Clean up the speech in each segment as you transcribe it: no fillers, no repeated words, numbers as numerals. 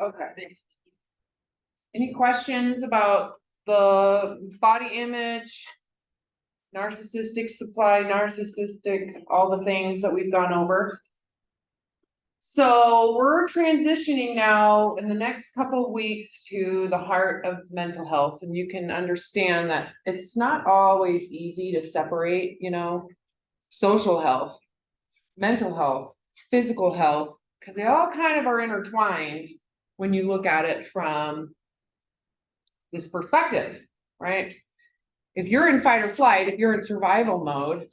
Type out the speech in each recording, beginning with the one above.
Okay. Any questions about the body image, narcissistic supply, narcissistic, all the things that we've gone over? So we're transitioning now in the next couple of weeks to the heart of mental health, and you can understand that it's not always easy to separate, social health, mental health, physical health, because they all kind of are intertwined when you look at it from this perspective, right? If you're in fight or flight, if you're in survival mode,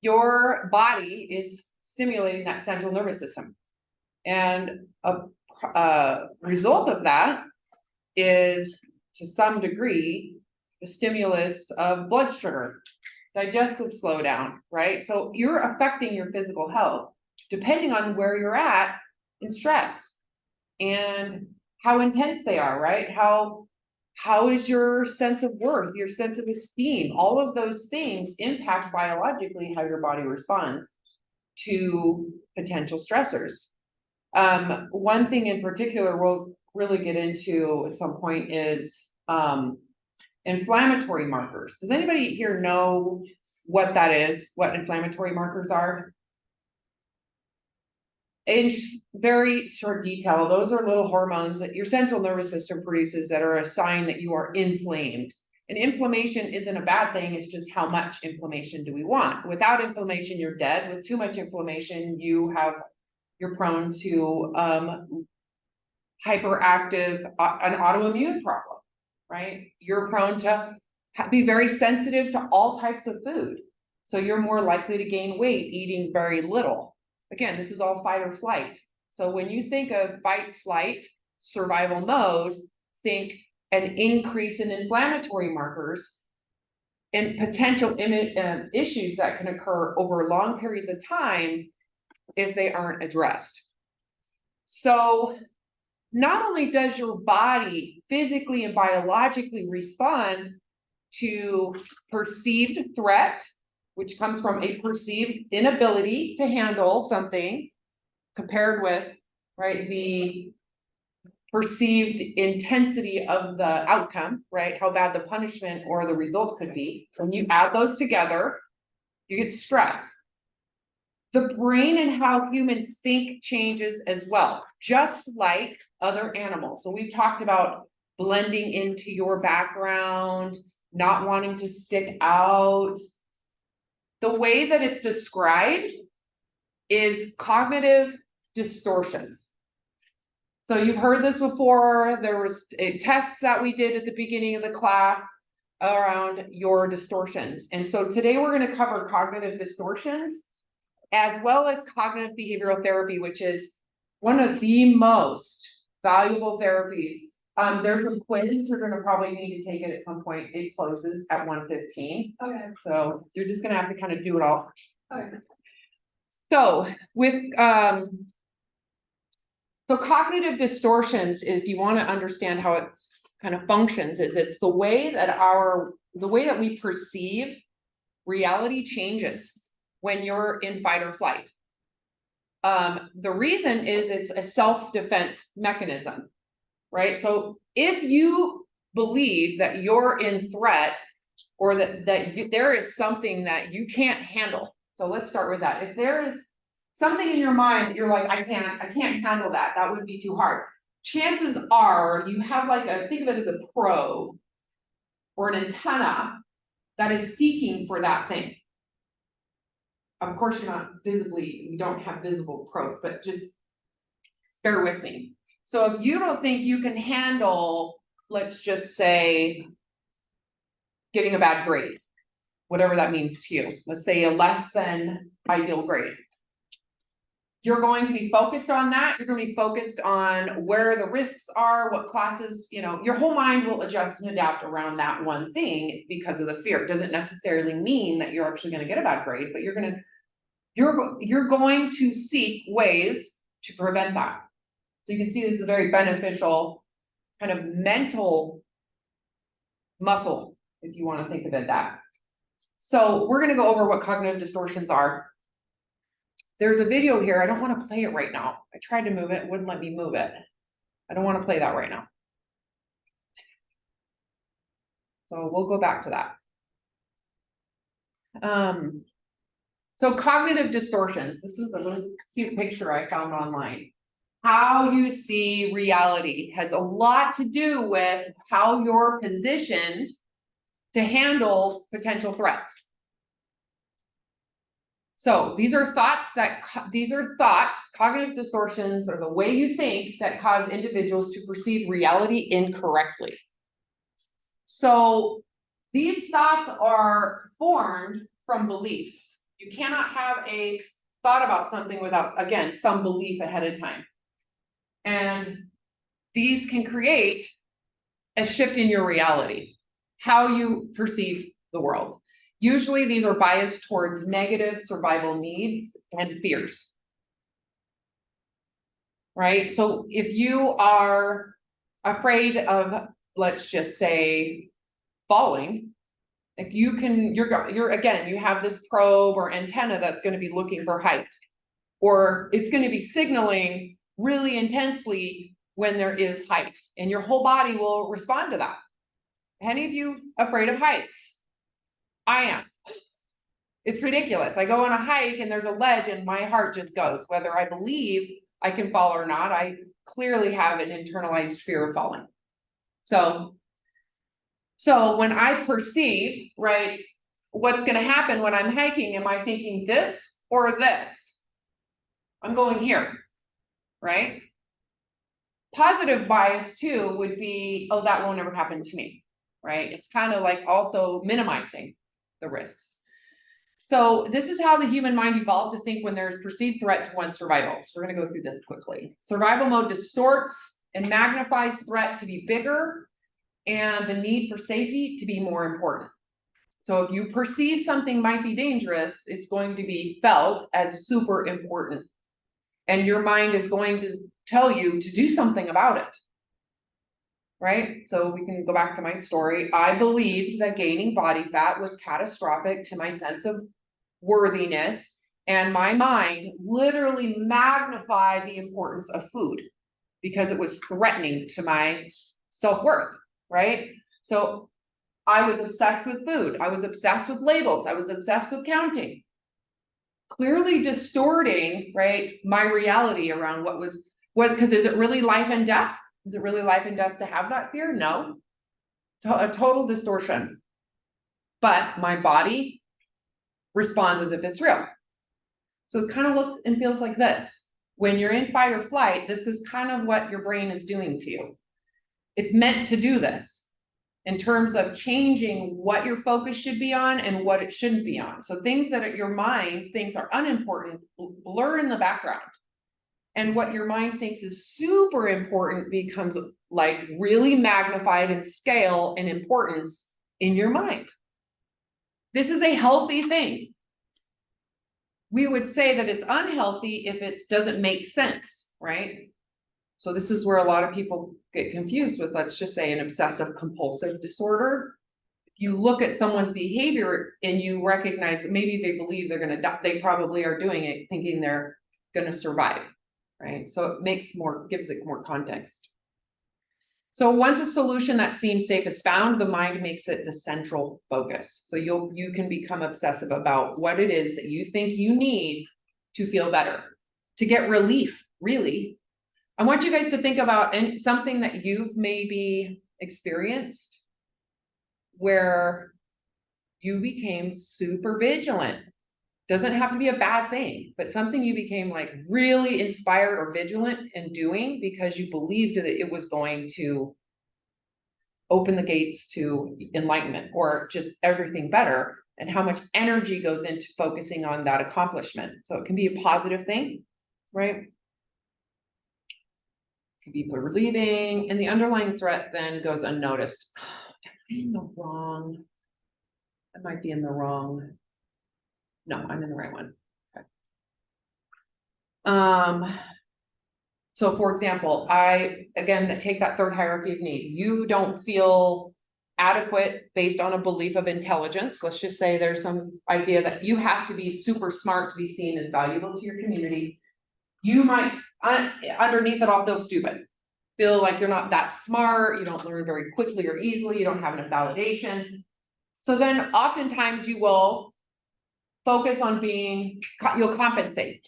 your body is stimulating that central nervous system. And a result of that is, to some degree, the stimulus of blood sugar, digestive slowdown, right? So you're affecting your physical health depending on where you're at in stress and how intense they are, right? How is your sense of worth, your sense of esteem? All of those things impact biologically how your body responds to potential stressors. One thing in particular we'll really get into at some point is inflammatory markers. Does anybody here know what that is, what inflammatory markers are? In very short detail, those are little hormones that your central nervous system produces that are a sign that you are inflamed. And inflammation isn't a bad thing, it's just how much inflammation do we want? Without inflammation, you're dead. With too much inflammation, you're prone to hyperactive, an autoimmune problem, right? You're prone to be very sensitive to all types of food. So you're more likely to gain weight eating very little. Again, this is all fight or flight. So when you think of fight, flight, survival mode, think an increase in inflammatory markers and potential issues that can occur over long periods of time if they aren't addressed. So not only does your body physically and biologically respond to perceived threat, which comes from a perceived inability to handle something compared with, right, the perceived intensity of the outcome, right, how bad the punishment or the result could be. When you add those together, you get stress. The brain and how humans think changes as well, just like other animals. So we've talked about blending into your background, not wanting to stick out. The way that it's described is cognitive distortions. So you've heard this before. There was tests that we did at the beginning of the class around your distortions. And so today we're going to cover cognitive distortions as well as cognitive behavioral therapy, which is one of the most valuable therapies. There's a quiz, you're gonna probably need to take it at some point. It closes at 1:15. Okay. So you're just gonna have to kind of do it all. Okay. So with so cognitive distortions, if you want to understand how it kind of functions, is it's the way that we perceive reality changes when you're in fight or flight. The reason is it's a self-defense mechanism, right? So if you believe that you're in threat or that there is something that you can't handle. So let's start with that. If there is something in your mind that you're like, I can't handle that. That would be too hard. Chances are you have think of it as a probe or an antenna that is seeking for that thing. Of course, you don't have visible probes, but just bear with me. So if you don't think you can handle, let's just say, getting a bad grade, whatever that means to you, let's say a less than ideal grade, you're going to be focused on that. You're going to be focused on where the risks are, what classes, your whole mind will adjust and adapt around that one thing because of the fear. It doesn't necessarily mean that you're actually going to get a bad grade, but you're going to seek ways to prevent that. So you can see this is a very beneficial kind of mental muscle, if you want to think of it that. So we're going to go over what cognitive distortions are. there's a video here. I don't want to play it right now. I tried to move it, it wouldn't let me move it. I don't want to play that right now. So we'll go back to that. So cognitive distortions. This is a really cute picture I found online. How you see reality has a lot to do with how you're positioned to handle potential threats. So these are thoughts, cognitive distortions are the way you think that cause individuals to perceive reality incorrectly. So these thoughts are formed from beliefs. You cannot have a thought about something without, again, some belief ahead of time. And these can create a shift in your reality, how you perceive the world. Usually these are biased towards negative survival needs and fears. Right? So if you are afraid of, let's just say, falling, if you can, you're again, you have this probe or antenna that's going to be looking for height, or it's going to be signaling really intensely when there is height, and your whole body will respond to that. Any of you afraid of heights? I am. It's ridiculous. I go on a hike and there's a ledge and my heart just goes, whether I believe I can fall or not. I clearly have an internalized fear of falling. So when I perceive, right, what's going to happen when I'm hiking, am I thinking this or this? I'm going here, right? Positive bias too would be, oh, that won't ever happen to me, right? It's kind of like also minimizing the risks. So this is how the human mind evolved to think when there's perceived threat to one's survival. So we're going to go through this quickly. Survival mode distorts and magnifies threat to be bigger and the need for safety to be more important. So if you perceive something might be dangerous, it's going to be felt as super important. And your mind is going to tell you to do something about it. Right? So we can go back to my story. I believed that gaining body fat was catastrophic to my sense of worthiness, and my mind literally magnified the importance of food because it was threatening to my self-worth, right? So I was obsessed with food. I was obsessed with labels. I was obsessed with counting, clearly distorting, right, my reality around what was because is it really life and death? Is it really life and death to have that fear? No. A total distortion. But my body responds as if it's real. So it kind of looks and feels like this. When you're in fight or flight, this is kind of what your brain is doing to you. It's meant to do this in terms of changing what your focus should be on and what it shouldn't be on. So things that your mind thinks are unimportant blur in the background. And what your mind thinks is super important becomes like really magnified in scale and importance in your mind. This is a healthy thing. We would say that it's unhealthy if it doesn't make sense, right? So this is where a lot of people get confused with, let's just say, an obsessive compulsive disorder. If you look at someone's behavior and you recognize that maybe they believe they're going to die, they probably are doing it thinking they're going to survive, right? So it gives it more context. So once a solution that seems safe is found, the mind makes it the central focus. So you can become obsessive about what it is that you think you need to feel better, to get relief, really. I want you guys to think about something that you've maybe experienced where you became super vigilant. Doesn't have to be a bad thing, but something you became like really inspired or vigilant in doing because you believed that it was going to open the gates to enlightenment or just everything better, and how much energy goes into focusing on that accomplishment. So it can be a positive thing, right? It could be believing, and the underlying threat then goes unnoticed. Am I in the wrong? I might be in the wrong. No, I'm in the right one. Okay. So for example, again, take that third hierarchy of need. You don't feel adequate based on a belief of intelligence. Let's just say there's some idea that you have to be super smart to be seen as valuable to your community. You might, underneath it all, feel stupid. Feel like you're not that smart, you don't learn very quickly or easily, you don't have enough validation. So then oftentimes you will focus on being, you'll compensate.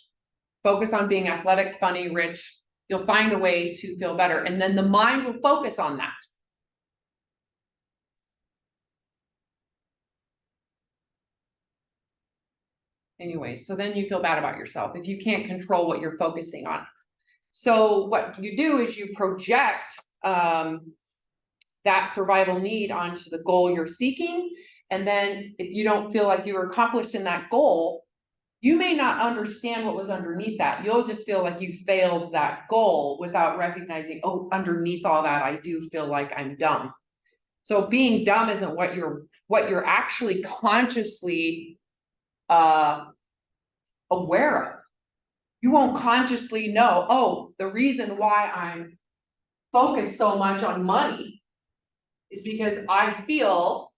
Focus on being athletic, funny, rich. You'll find a way to feel better. And then the mind will focus on that. Anyway, so then you feel bad about yourself if you can't control what you're focusing on. So what you do is you project that survival need onto the goal you're seeking. And then if you don't feel like you were accomplished in that goal, you may not understand what was underneath that. You'll just feel like you failed that goal without recognizing, oh, underneath all that, I do feel like I'm dumb. So being dumb isn't what you're actually consciously aware of. You won't consciously know, oh, the reason why I'm focused so much on money is because I feel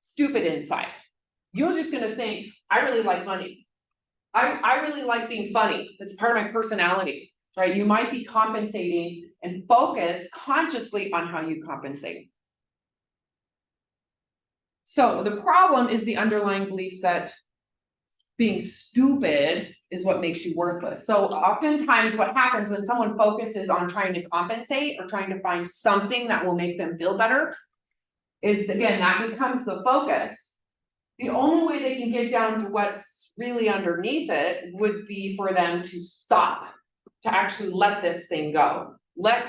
stupid inside. You're just gonna think, I really like money. I really like being funny. That's part of my personality, right? You might be compensating and focus consciously on how you compensate. So the problem is the underlying beliefs that being stupid is what makes you worthless. So oftentimes what happens when someone focuses on trying to compensate or trying to find something that will make them feel better is, again, that becomes the focus. The only way they can get down to what's really underneath it would be for them to stop, to actually let this thing go. Let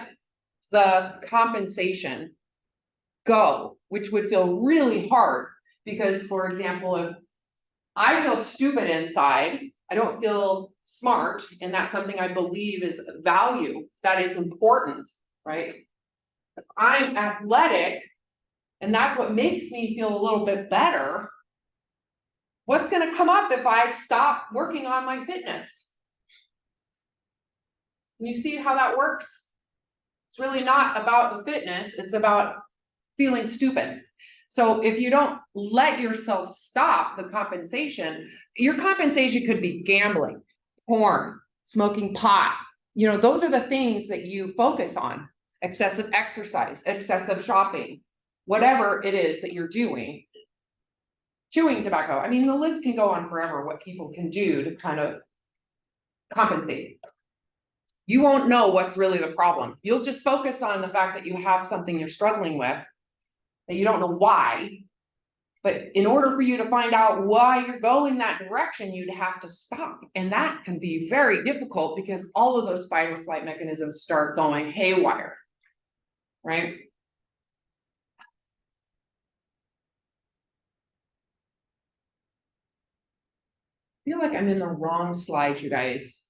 the compensation go, which would feel really hard because, for example, if I feel stupid inside, I don't feel smart, and that's something I believe is value, that is important, right? If I'm athletic, and that's what makes me feel a little bit better, what's gonna come up if I stop working on my fitness? Can you see how that works? It's really not about the fitness, it's about feeling stupid. So if you don't let yourself stop the compensation, your compensation could be gambling, porn, smoking pot. You know, those are the things that you focus on. Excessive exercise, excessive shopping, whatever it is that you're doing. Chewing tobacco. I mean, the list can go on forever, what people can do to kind of compensate. You won't know what's really the problem. You'll just focus on the fact that you have something you're struggling with, that you don't know why. But in order for you to find out why you're going that direction, you'd have to stop. And that can be very difficult because all of those fight or flight mechanisms start going haywire, right? I feel like I'm in the wrong slide, you guys.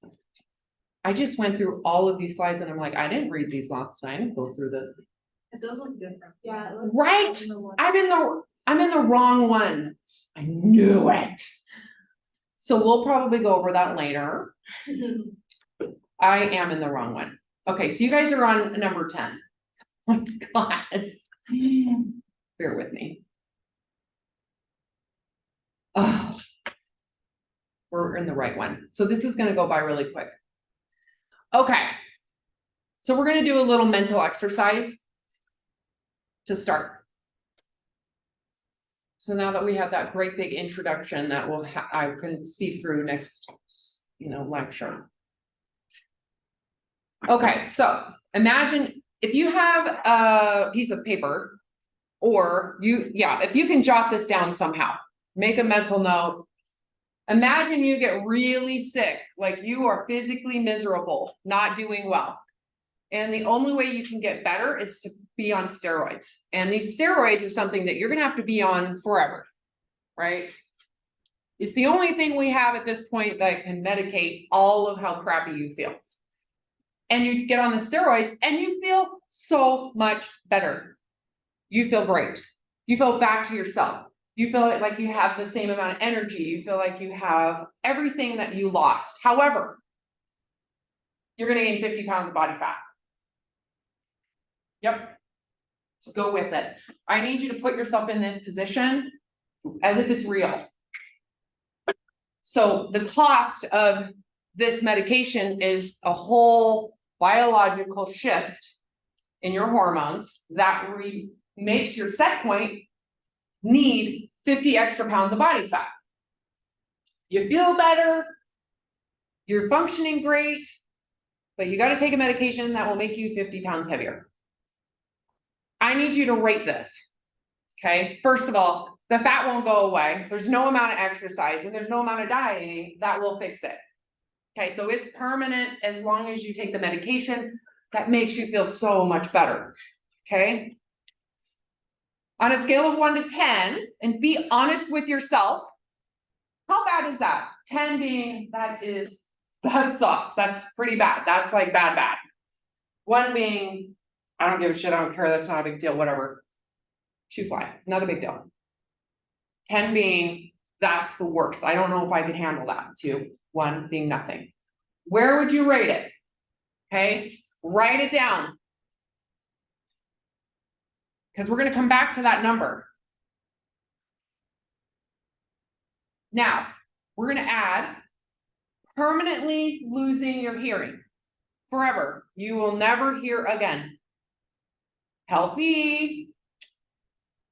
I just went through all of these slides and I'm like, I didn't read these last time. Go through this. It does look different. Yeah. Right? I'm in the wrong one. I knew it. So we'll probably go over that later. I am in the wrong one. Okay, so you guys are on number 10. Oh my God. Bear with me. Oh, we're in the right one. So this is gonna go by really quick. Okay. So we're gonna do a little mental exercise to start. So now that we have that great big introduction that I can speak through next, lecture. Okay, so imagine if you have a piece of paper, or if you can jot this down somehow, make a mental note. Imagine you get really sick, like you are physically miserable, not doing well. And the only way you can get better is to be on steroids. And these steroids are something that you're gonna have to be on forever, right? It's the only thing we have at this point that can medicate all of how crappy you feel. And you get on the steroids and you feel so much better. You feel great. You feel back to yourself. You feel like you have the same amount of energy. You feel like you have everything that you lost. However, you're gonna gain 50 pounds of body fat. Yep. Just go with it. I need you to put yourself in this position as if it's real. So the cost of this medication is a whole biological shift in your hormones that makes your set point need 50 extra pounds of body fat. You feel better, you're functioning great, but you got to take a medication that will make you 50 pounds heavier. I need you to rate this. Okay, first of all, the fat won't go away. There's no amount of exercise and there's no amount of dieting that will fix it. Okay, so it's permanent as long as you take the medication that makes you feel so much better. Okay. On a scale of 1 to 10, and be honest with yourself, how bad is that? 10 being that sucks. That's pretty bad. That's like bad. 1 being, I don't give a shit, I don't care, that's not a big deal, whatever. Shoe fly, not a big deal. 10 being, that's the worst. I don't know if I can handle that. 2, 1 being nothing. Where would you rate it? Okay, write it down. Because we're going to come back to that number. Now, we're going to add permanently losing your hearing. Forever. You will never hear again. Healthy.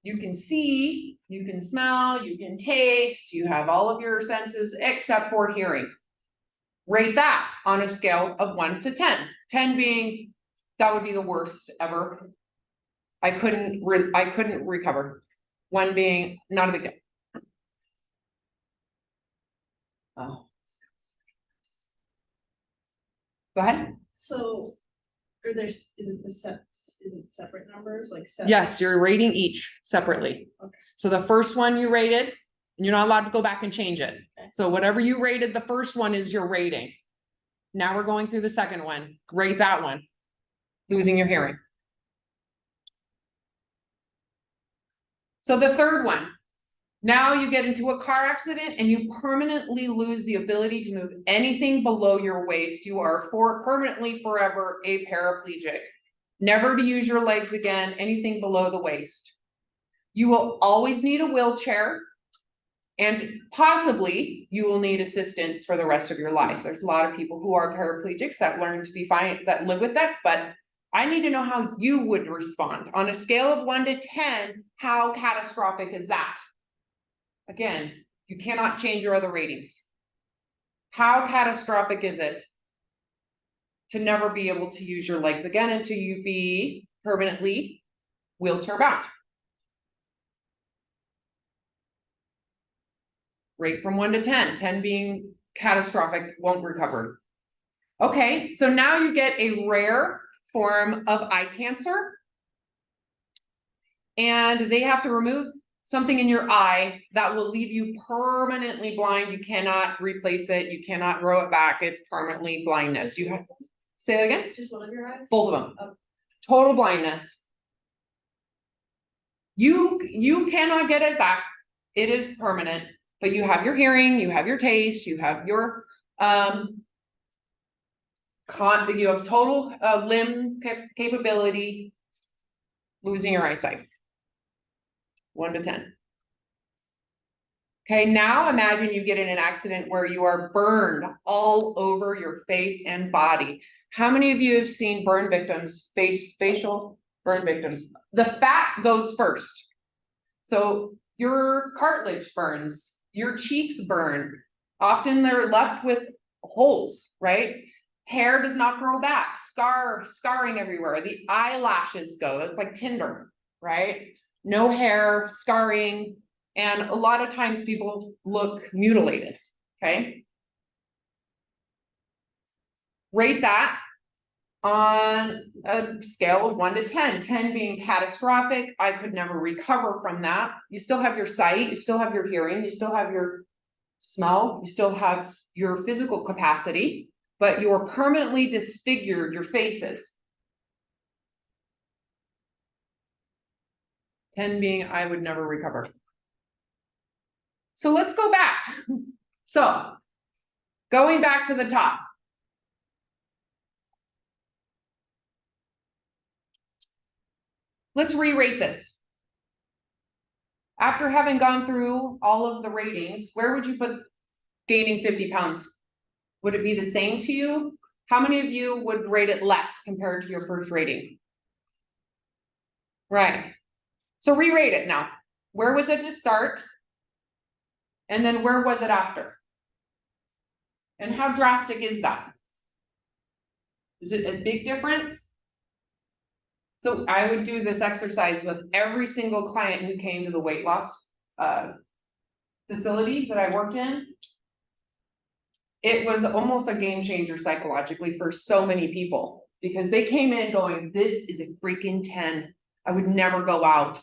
You can see, you can smell, you can taste, you have all of your senses except for hearing. Rate that on a scale of 1 to 10. 10 being, that would be the worst ever. I couldn't recover. 1 being, not a big deal. Oh. Go ahead. So, is it separate numbers, like separate? Yes, you're rating each separately. Okay. So the first one you rated, and you're not allowed to go back and change it. Okay. So whatever you rated, the first one is your rating. Now we're going through the second one. Rate that one. Losing your hearing. So the third one. Now you get into a car accident and you permanently lose the ability to move anything below your waist. You are permanently forever a paraplegic. Never to use your legs again, anything below the waist. You will always need a wheelchair and possibly you will need assistance for the rest of your life. There's a lot of people who are paraplegics that learn to be fine, that live with that, but I need to know how you would respond. On a scale of 1 to 10, how catastrophic is that? Again, you cannot change your other ratings. How catastrophic is it to never be able to use your legs again until you be permanently wheelchair bound? Rate from 1 to 10, 10 being catastrophic, won't recover. Okay, so now you get a rare form of eye cancer. And they have to remove something in your eye that will leave you permanently blind. You cannot replace it. You cannot grow it back. It's permanently blindness. You have, say that again? Just one of your eyes? Both of them. Oh. Total blindness. You cannot get it back. It is permanent, but you have your hearing, you have your taste, you have your you have total limb capability, losing your eyesight. 1 to 10. Okay, now imagine you get in an accident where you are burned all over your face and body. How many of you have seen burn victims, facial burn victims? The fat goes first. So your cartilage burns, your cheeks burn. Often they're left with holes, right? Hair does not grow back, scarring everywhere. The eyelashes go, that's like tinder, right? No hair, scarring, and a lot of times people look mutilated, okay? Rate that on a scale of 1 to 10, 10 being catastrophic. I could never recover from that. You still have your sight, you still have your hearing, you still have your smell, you still have your physical capacity, but you're permanently disfigured, your faces. 10 being, I would never recover. So let's go back. So going back to the top. let's re-rate this. After having gone through all of the ratings, where would you put gaining 50 pounds? Would it be the same to you? How many of you would rate it less compared to your first rating? Right. So re-rate it now. Where was it to start? And then where was it after? And how drastic is that? Is it a big difference? So I would do this exercise with every single client who came to the weight loss facility that I worked in. It was almost a game changer psychologically for so many people because they came in going, this is a freaking 10. I would never go out.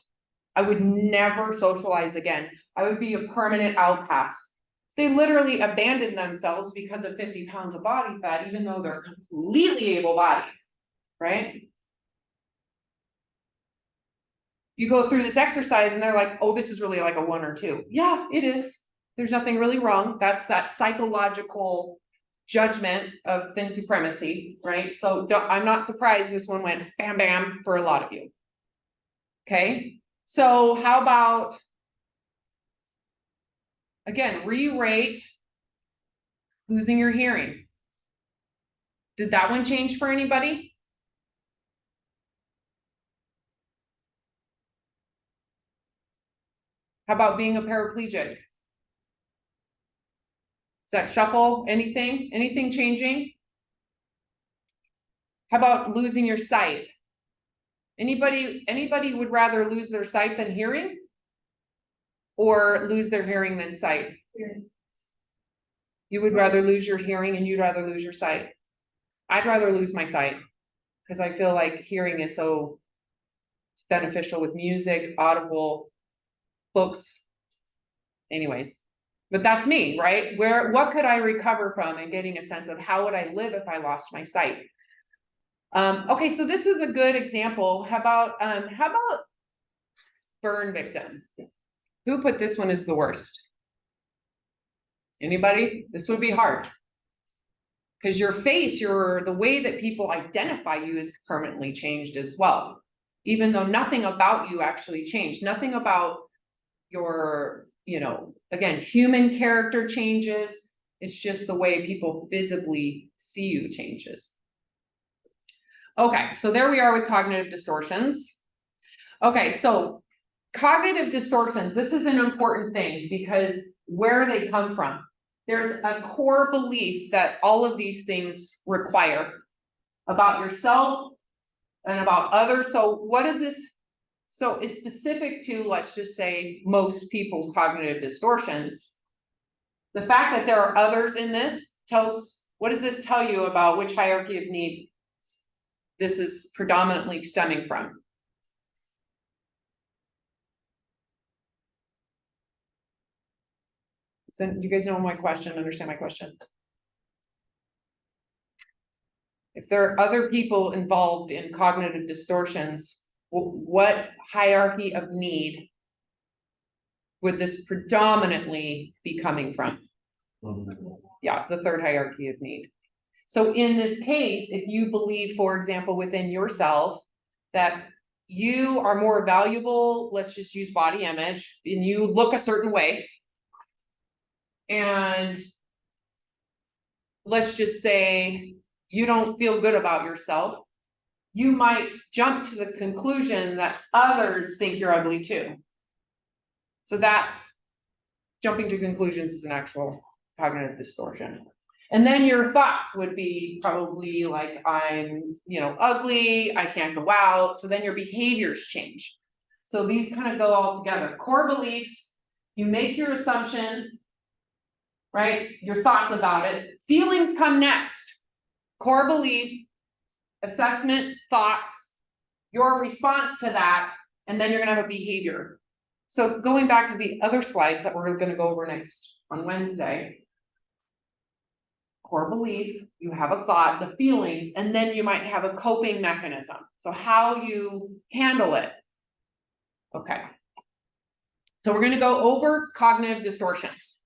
I would never socialize again. I would be a permanent outcast. They literally abandoned themselves because of 50 pounds of body fat, even though they're completely able-bodied, right? You go through this exercise and they're like, oh, this is really like a 1 or 2. Yeah, it is. There's nothing really wrong. That's that psychological judgment of thin supremacy, right? So I'm not surprised this one went bam, bam for a lot of you. Okay, so how about, again, re-rate losing your hearing. Did that one change for anybody? How about being a paraplegic? Does that shuffle anything? Anything changing? How about losing your sight? Anybody would rather lose their sight than hearing? Or lose their hearing than sight? Hearing. You would rather lose your hearing and you'd rather lose your sight. I'd rather lose my sight because I feel like hearing is so beneficial with music, audible, books. Anyways, but that's me, right? What could I recover from and getting a sense of how would I live if I lost my sight? Okay, so this is a good example. How about burn victim? Who put this one as the worst? Anybody? This would be hard. Because your face, the way that people identify you is permanently changed as well. Even though nothing about you actually changed. Nothing about your, again, human character changes. It's just the way people visibly see you changes. Okay, so there we are with cognitive distortions. Okay, so cognitive distortions, this is an important thing because where they come from. There's a core belief that all of these things require about yourself and about others. So what is this? So it's specific to, let's just say, most people's cognitive distortions. The fact that there are others in this what does this tell you about which hierarchy of need this is predominantly stemming from? So do you guys know my question? Understand my question? If there are other people involved in cognitive distortions, what hierarchy of need would this predominantly be coming from? Yeah, the third hierarchy of need. So in this case, if you believe, for example, within yourself that you are more valuable, let's just use body image, and you look a certain way, and let's just say you don't feel good about yourself, you might jump to the conclusion that others think you're ugly too. So that's jumping to conclusions is an actual cognitive distortion. And then your thoughts would be probably like, I'm, ugly, I can't go out. So then your behaviors change. So these kind of go all together. Core beliefs, you make your assumption, right? Your thoughts about it. Feelings come next. Core belief, assessment, thoughts, your response to that, and then you're gonna have a behavior. So going back to the other slides that we're gonna go over next on Wednesday, core belief, you have a thought, the feelings, and then you might have a coping mechanism. So how you handle it. Okay. So we're gonna go over cognitive distortions.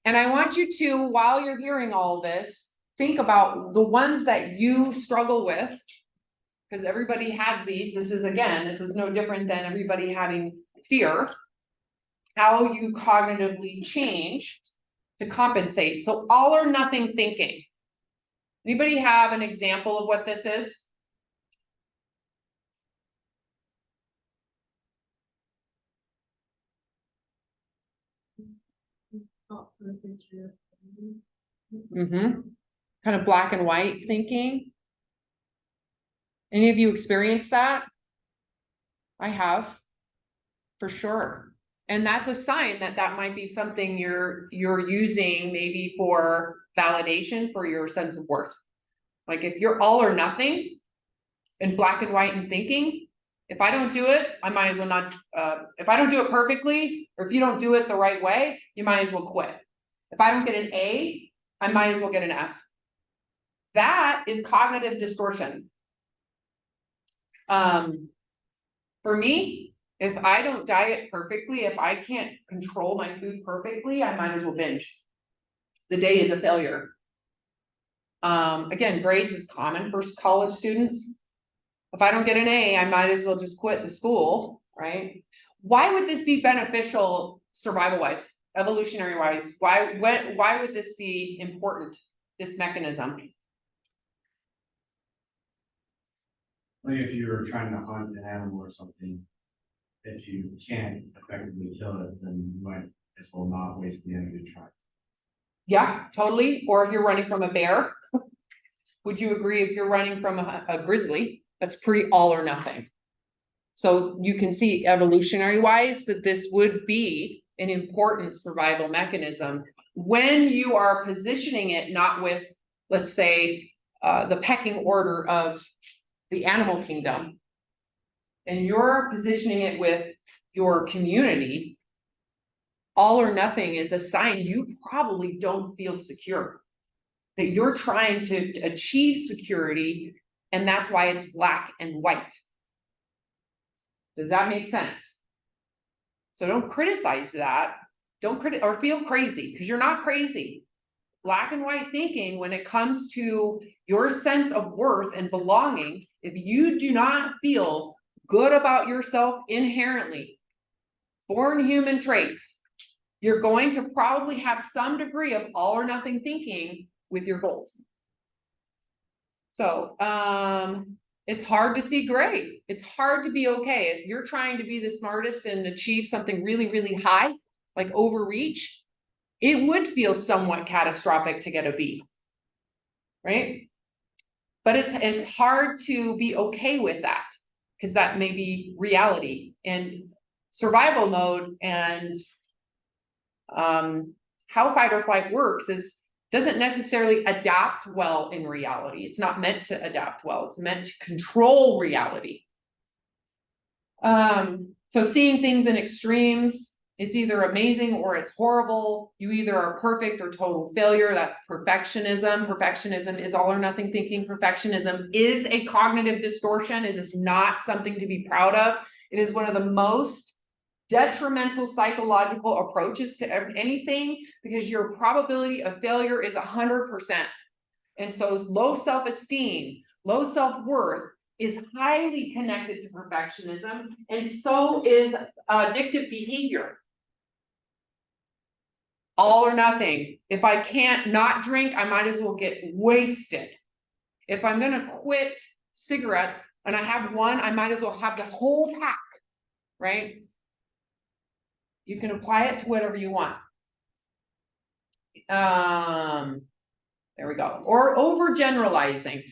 And I want you to, while you're hearing all this, think about the ones that you struggle with, because everybody has these. This is no different than everybody having fear. How you cognitively change to compensate. So all or nothing thinking. Anybody have an example of what this is? Oh, perfect, yeah. Mm-hmm. Kind of black and white thinking. Any of you experienced that? I have, for sure. And that's a sign that that might be something you're using maybe for validation for your sense of worth. Like if you're all or nothing in black and white and thinking, if I don't do it, I might as well not, if I don't do it perfectly, or if you don't do it the right way, you might as well quit. If I don't get an A, I might as well get an F. That is cognitive distortion. For me, if I don't diet perfectly, if I can't control my food perfectly, I might as well binge. The day is a failure. Again, grades is common for college students. If I don't get an A, I might as well just quit the school, right? Why would this be beneficial survival-wise, evolutionary-wise? Why would this be important, this mechanism? Like if you were trying to hunt an animal or something, if you can't effectively kill it, then you might as well not waste the energy to try. Yeah, totally. Or if you're running from a bear, would you agree if you're running from a grizzly, that's pretty all or nothing. So you can see evolutionary wise that this would be an important survival mechanism when you are positioning it not with, let's say, the pecking order of the animal kingdom, and you're positioning it with your community. All or nothing is a sign you probably don't feel secure, that you're trying to achieve security, and that's why it's black and white. Does that make sense? So don't criticize that. Don't or feel crazy, because you're not crazy. Black and white thinking, when it comes to your sense of worth and belonging, if you do not feel good about yourself inherently, born human traits, you're going to probably have some degree of all or nothing thinking with your goals. So it's hard to see gray. It's hard to be okay. If you're trying to be the smartest and achieve something really, really high, like overreach, it would feel somewhat catastrophic to get a B, right? But it's hard to be okay with that, because that may be reality. And survival mode and how fight or flight works doesn't necessarily adapt well in reality. It's not meant to adapt well. It's meant to control reality. So seeing things in extremes, it's either amazing or it's horrible. You either are perfect or total failure. That's perfectionism. Perfectionism is all or nothing thinking. Perfectionism is a cognitive distortion. It is not something to be proud of. It is one of the most detrimental psychological approaches to anything, because your probability of failure is 100%. And so low self-esteem, low self-worth is highly connected to perfectionism, and so is addictive behavior. All or nothing. If I can't not drink, I might as well get wasted. If I'm going to quit cigarettes and I have one, I might as well have the whole pack, right? You can apply it to whatever you want. There we go. Or overgeneralizing.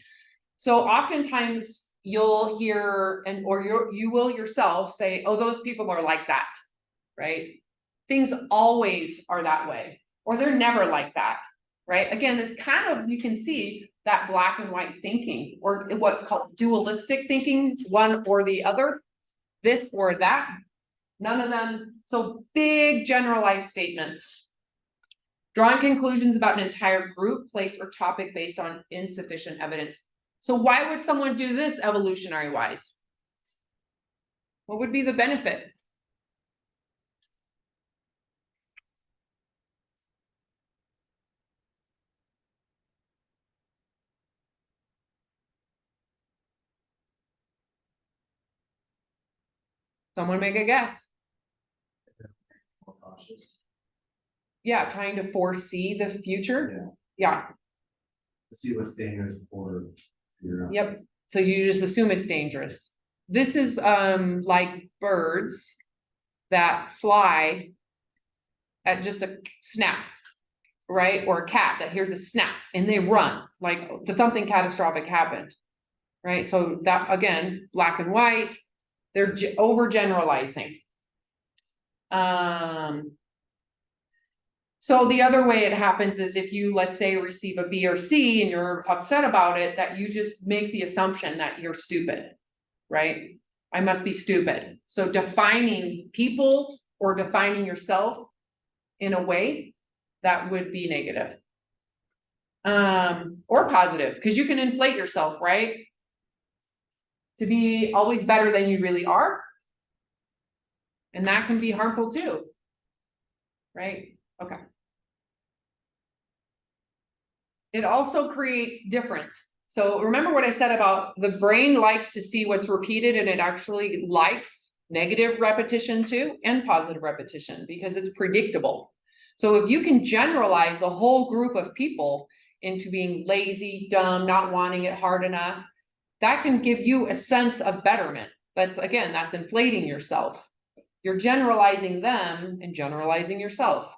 So oftentimes you'll hear you will yourself say, oh, those people are like that, right? Things always are that way, or they're never like that, right? Again, this kind of, you can see that black and white thinking, or what's called dualistic thinking, one or the other, this or that, none of them. So big generalized statements. Drawing conclusions about an entire group, place, or topic based on insufficient evidence. So why would someone do this evolutionary wise? What would be the benefit? Someone make a guess. More cautious. Yeah, trying to foresee the future. Yeah, To see what's dangerous before you're. yep. So you just assume it's dangerous. This is like birds that fly at just a snap, right? Or a cat that hears a snap and they run like something catastrophic happened, right? So that, again, black and white, they're overgeneralizing. So the other way it happens is if you, let's say, receive a B or C and you're upset about it, that you just make the assumption that you're stupid, right? I must be stupid. So defining people or defining yourself in a way that would be negative. Or positive, because you can inflate yourself, right? To be always better than you really are. And that can be harmful too. Right? Okay. It also creates difference. So remember what I said about the brain likes to see what's repeated, and it actually likes negative repetition too, and positive repetition, because it's predictable. So if you can generalize a whole group of people into being lazy, dumb, not wanting it hard enough, that can give you a sense of betterment. That's, again, that's inflating yourself. You're generalizing them and generalizing yourself.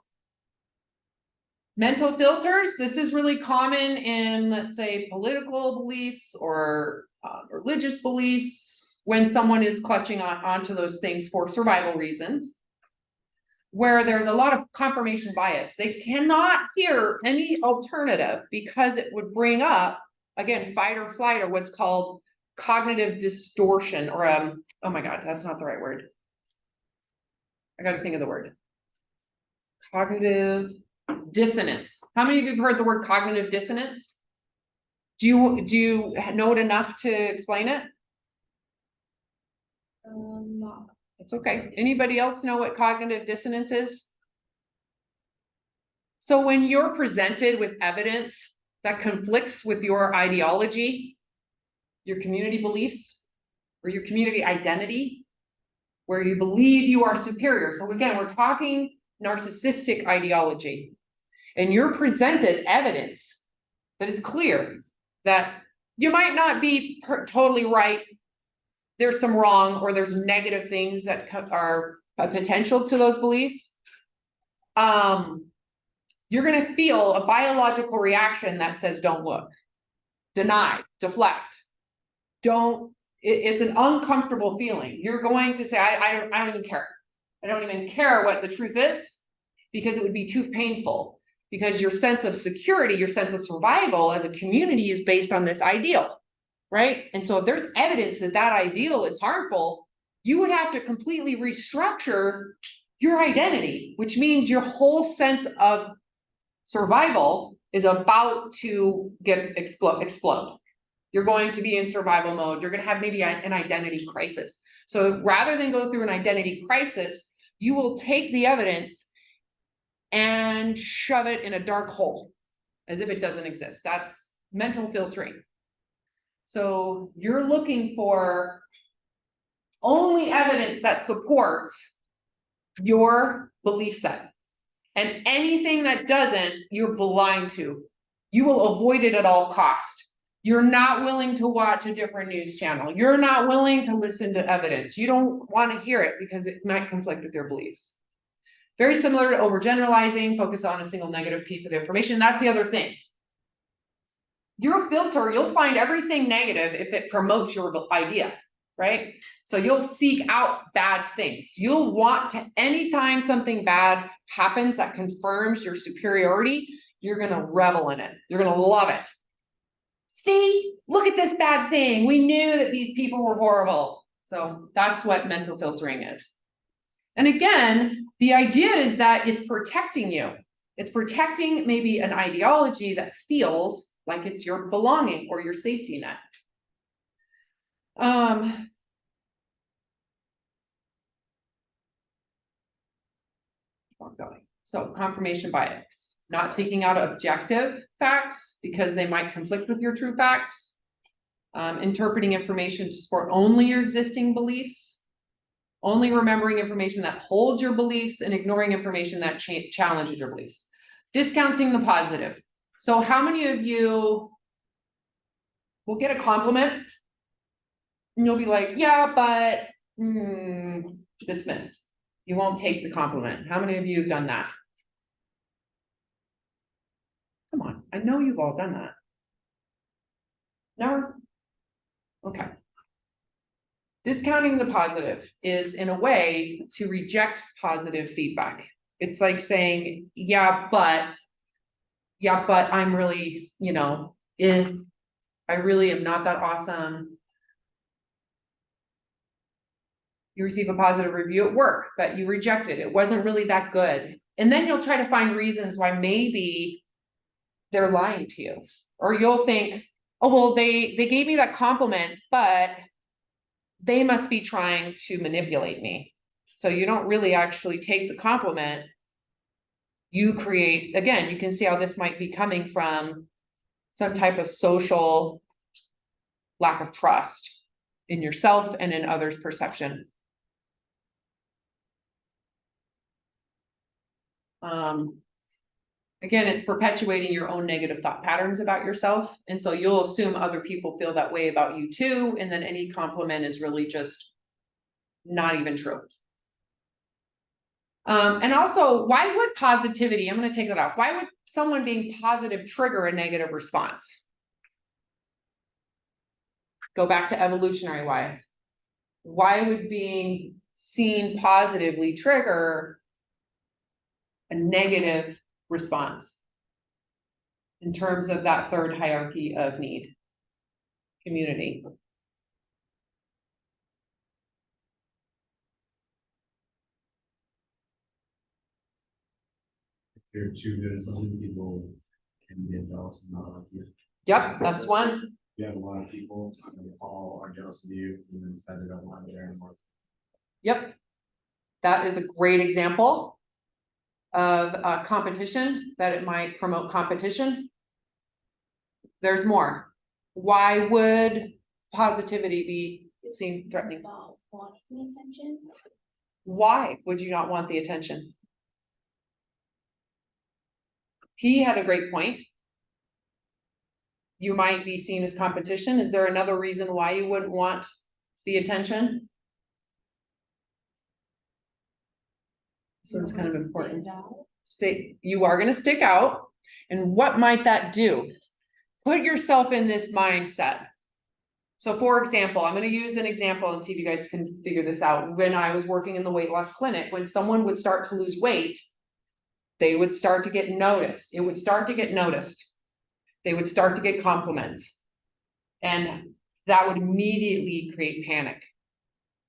Mental filters, this is really common in, let's say, political beliefs or religious beliefs, when someone is clutching onto those things for survival reasons, where there's a lot of confirmation bias. They cannot hear any alternative because it would bring up, again, fight or flight, or what's called cognitive distortion, or oh my God, that's not the right word. I got to think of the word. Cognitive dissonance. How many of you have heard the word cognitive dissonance? Do you know it enough to explain it? No. It's okay. Anybody else know what cognitive dissonance is? So when you're presented with evidence that conflicts with your ideology, your community beliefs, or your community identity, where you believe you are superior. So again, we're talking narcissistic ideology, and you're presented evidence that is clear that you might not be totally right. There's some wrong, or there's negative things that are a potential to those beliefs. You're going to feel a biological reaction that says, don't look, deny, deflect, don't. It's an uncomfortable feeling. You're going to say, I don't even care. I don't even care what the truth is, because it would be too painful, because your sense of security, your sense of survival as a community is based on this ideal, right? And so if there's evidence that that ideal is harmful, you would have to completely restructure your identity, which means your whole sense of survival is about to explode. You're going to be in survival mode. You're going to have maybe an identity crisis. So rather than go through an identity crisis, you will take the evidence and shove it in a dark hole as if it doesn't exist. That's mental filtering. So you're looking for only evidence that supports your belief set. And anything that doesn't, you're blind to. You will avoid it at all costs. You're not willing to watch a different news channel. You're not willing to listen to evidence. You don't want to hear it because it might conflict with your beliefs. Very similar to overgeneralizing, focus on a single negative piece of information. That's the other thing. Your filter, you'll find everything negative if it promotes your idea, right? So you'll seek out bad things. You'll want to, anytime something bad happens that confirms your superiority, you're going to revel in it. You're going to love it. See, look at this bad thing. We knew that these people were horrible. So that's what mental filtering is. And again, the idea is that it's protecting you. It's protecting maybe an ideology that feels like it's your belonging or your safety net. So confirmation bias, not speaking out objective facts because they might conflict with your true facts. Interpreting information to support only your existing beliefs. Only remembering information that holds your beliefs and ignoring information that challenges your beliefs. Discounting the positive. So how many of you will get a compliment and you'll be like, yeah, but dismiss. You won't take the compliment. How many of you have done that? Come on, I know you've all done that. Never? Okay. Discounting the positive is in a way to reject positive feedback. It's like saying, yeah, but I'm really, I really am not that awesome. You receive a positive review at work, but you rejected it. It wasn't really that good. And then you'll try to find reasons why maybe they're lying to you. Or you'll think, oh, well, they gave me that compliment, but they must be trying to manipulate me. So you don't really actually take the compliment. You create, again, you can see how this might be coming from some type of social lack of trust in yourself and in others' perception. Again, it's perpetuating your own negative thought patterns about yourself. And so you'll assume other people feel that way about you too. And then any compliment is really just not even true. And also, why would positivity, I'm going to take that off. Why would someone being positive trigger a negative response? Go back to evolutionary wise. Why would being seen positively trigger a negative response in terms of that third hierarchy of need? Community. If you're too good at something, people can get jealous and not like you. Yep, that's one. You have a lot of people, and they all are jealous of you, and then said they don't want to there anymore. Yep. That is a great example of a competition, that it might promote competition. There's more. Why would positivity be seen threatening? About wanting attention. Why would you not want the attention? He had a great point. You might be seen as competition. Is there another reason why you wouldn't want the attention? So it's kind of important. You are going to stick out. And what might that do? Put yourself in this mindset. So for example, I'm going to use an example and see if you guys can figure this out. When I was working in the weight loss clinic, when someone would start to lose weight, they would start to get noticed. It would start to get noticed. They would start to get compliments. And that would immediately create panic.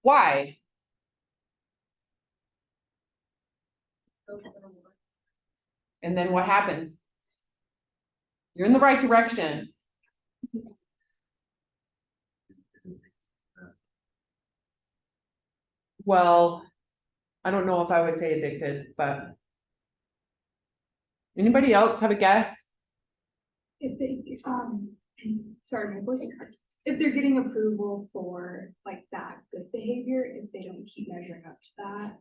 Why? And then what happens? You're in the right direction. Well, I don't know if I would say addicted, but anybody else have a guess? If they, sorry, my voice cracked. If they're getting approval for like that good behavior, if they don't keep measuring up to that,